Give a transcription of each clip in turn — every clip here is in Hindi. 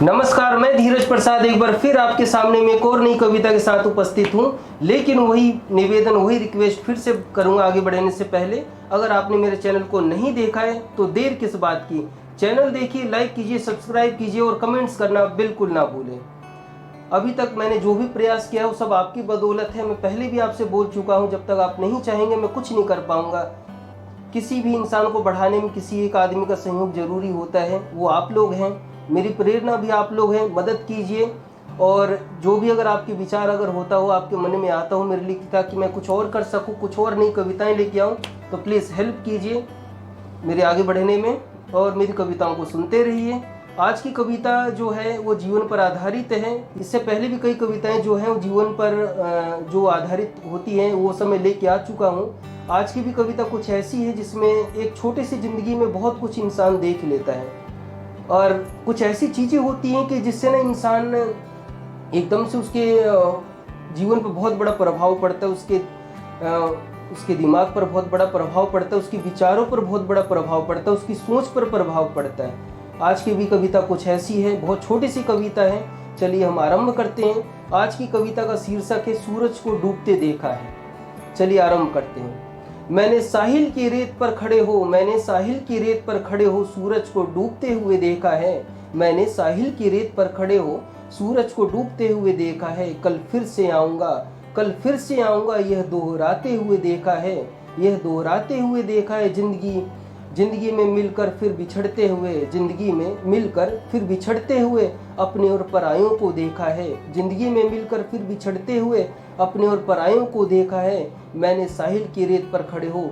नमस्कार, मैं धीरज प्रसाद एक बार फिर आपके सामने में एक और नई कविता के साथ उपस्थित हूँ। लेकिन वही निवेदन, वही रिक्वेस्ट फिर से करूँगा आगे बढ़ने से पहले। अगर आपने मेरे चैनल को नहीं देखा है तो देर किस बात की, चैनल देखिए, लाइक कीजिए, सब्सक्राइब कीजिए और कमेंट्स करना बिल्कुल ना भूलें। अभी तक मैंने जो भी प्रयास किया है वो सब आपकी बदौलत है। मैं पहले भी आपसे बोल चुका हूँ, जब तक आप नहीं चाहेंगे मैं कुछ नहीं कर पाऊँगा। किसी भी इंसान को बढ़ाने में किसी एक आदमी का सहयोग जरूरी होता है, वो आप लोग हैं। मेरी प्रेरणा भी आप लोग हैं, मदद कीजिए। और जो भी अगर आपके विचार अगर होता हो, आपके मन में आता हो मेरे लिए ताकि मैं कुछ और कर सकूं, कुछ और नई कविताएं लेके आऊं, तो प्लीज़ हेल्प कीजिए मेरे आगे बढ़ने में और मेरी कविताओं को सुनते रहिए। आज की कविता जो है वो जीवन पर आधारित है। इससे पहले भी कई कविताएं जो हैं वो जीवन पर जो आधारित होती हैं वो सब मैं लेके आ चुका हूँ। आज की भी कविता कुछ ऐसी है जिसमें एक छोटी सी ज़िंदगी में बहुत कुछ इंसान देख लेता है और कुछ ऐसी चीज़ें होती हैं कि जिससे ना इंसान एकदम से उसके जीवन पर बहुत बड़ा प्रभाव पड़ता है, उसके दिमाग पर बहुत बड़ा प्रभाव पड़ता है, उसके विचारों पर बहुत बड़ा प्रभाव पड़ता है, उसकी सोच पर प्रभाव पड़ता है। आज की भी कविता कुछ ऐसी है, बहुत छोटी सी कविता है। चलिए हम आरंभ करते हैं। आज की कविता का शीर्षक है सूरज को डूबते देखा है। चलिए आरंभ करते हैं। मैंने साहिल की रेत पर खड़े हो, मैंने साहिल की रेत पर खड़े हो सूरज को डूबते हुए देखा है। मैंने साहिल की रेत पर खड़े हो सूरज को डूबते हुए देखा है। कल फिर से आऊँगा, कल फिर से आऊँगा, यह दोहराते हुए देखा है, यह दोहराते हुए देखा है। जिंदगी में मिलकर फिर बिछड़ते हुए, जिंदगी में मिलकर फिर बिछड़ते हुए अपने और परायों को देखा है। जिंदगी में मिलकर फिर बिछड़ते हुए अपने और परायों को देखा है। मैंने साहिल की रेत पर खड़े हो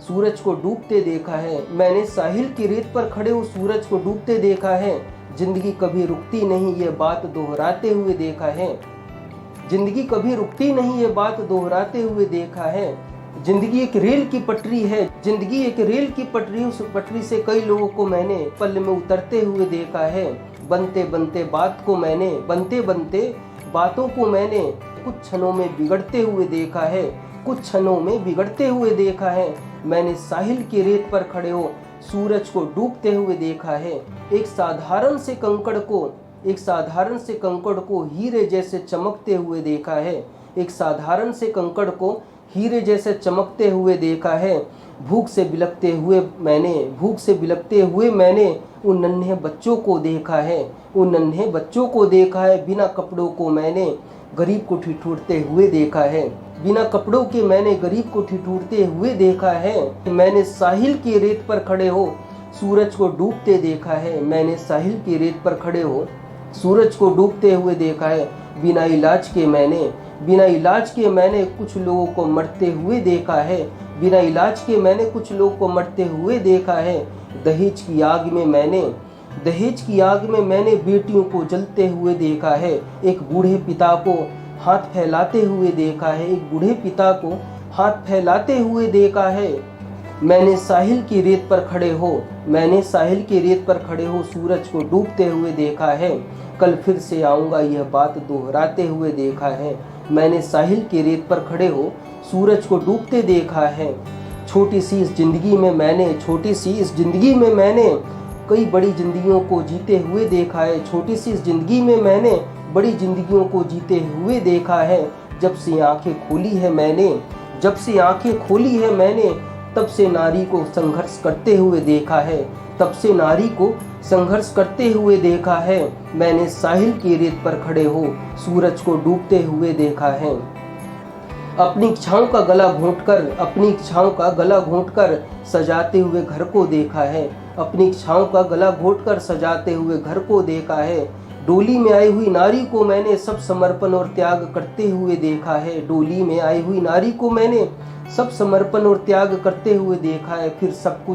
सूरज को डूबते देखा है। मैंने साहिल की रेत पर खड़े हो सूरज को डूबते देखा है। जिंदगी कभी रुकती नहीं, ये बात दोहराते हुए देखा है। जिंदगी कभी रुकती नहीं, ये बात दोहराते हुए देखा है। जिंदगी एक रेल की पटरी है, जिंदगी एक रेल की पटरी, उस पटरी से कई लोगों को मैंने पल में उतरते हुए देखा है। बनते बनते बात को मैंने, बनते बनते बातों को मैंने कुछ क्षणों में बिगड़ते हुए देखा है, कुछ क्षणों में बिगड़ते हुए देखा है। मैंने साहिल की रेत पर खड़े हो सूरज को डूबते हुए देखा है। एक साधारण से कंकड़ को, एक साधारण से कंकड़ को हीरे जैसे चमकते हुए देखा है। एक साधारण से कंकड़ को हीरे जैसे चमकते हुए देखा है। भूख से बिलखते हुए मैंने उन नन्हे बच्चों को देखा है, उन नन्हे बच्चों को देखा है। बिना कपड़ों को मैंने गरीब को ठिठुरते हुए देखा है, बिना कपड़ों के मैंने गरीब को ठिठुरते हुए देखा है। मैंने साहिल की रेत पर खड़े हो सूरज को डूबते देखा है। मैंने साहिल की रेत पर खड़े हो सूरज को डूबते हुए देखा है। बिना इलाज के मैंने कुछ लोगों को मरते हुए देखा है, बिना इलाज के मैंने कुछ लोगों को मरते हुए देखा है। दहेज की आग में मैंने बेटियों को जलते हुए देखा है। एक बूढ़े पिता को हाथ फैलाते हुए देखा है, एक बूढ़े पिता को हाथ फैलाते हुए देखा है। मैंने साहिल की रेत पर खड़े हो सूरज को डूबते हुए देखा है। कल फिर से आऊँगा, यह बात दोहराते हुए देखा है। मैंने साहिल की रेत पर खड़े हो सूरज को डूबते देखा है। छोटी सी इस जिंदगी में मैंने कई बड़ी जिंदगियों को जीते हुए देखा है। छोटी सी इस जिंदगी में मैंने बड़ी जिंदगियों को जीते हुए देखा है। जब से आंखें खोली है मैंने तब से नारी को संघर्ष करते हुए देखा है, तब से नारी को संघर्ष करते हुए देखा है। मैंने साहिल की रेत पर खड़े हो सूरज को डूबते हुए देखा है। अपनी इच्छाओं का गला घोंटकर सजाते हुए घर को देखा है, अपनी इच्छाओं का गला घोंटकर सजाते हुए घर को देखा है। डोली में आई हुई नारी को मैंने सब समर्पण और त्याग करते हुए देखा है। डोली में आई हुई नारी को मैंने सब समर्पण और त्याग करते हुए देखा है। फिर सब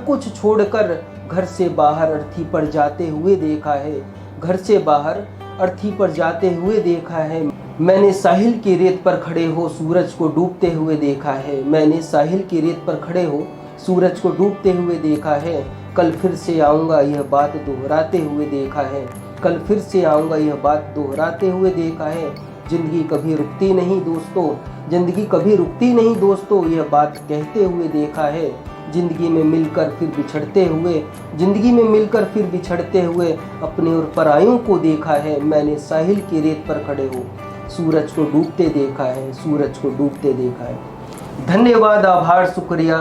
कुछ छोड़कर घर से बाहर अर्थी पर जाते हुए देखा है, घर से बाहर अर्थी पर जाते हुए देखा है। मैंने साहिल की रेत पर खड़े हो सूरज को डूबते हुए देखा है। मैंने साहिल की रेत पर खड़े हो सूरज को डूबते हुए देखा है। कल फिर से आऊँगा, यह बात दोहराते हुए देखा है। कल फिर से आऊँगा, यह बात दोहराते हुए देखा है। जिंदगी कभी रुकती नहीं दोस्तों, जिंदगी कभी रुकती नहीं दोस्तों, यह बात कहते हुए देखा है। जिंदगी में मिलकर फिर बिछड़ते हुए, जिंदगी में मिलकर फिर बिछड़ते हुए अपने और परायों को देखा है मैंने, साहिल की रेत पर खड़े हो सूरज को डूबते देखा है, सूरज को डूबते देखा है। धन्यवाद, आभार, शुक्रिया।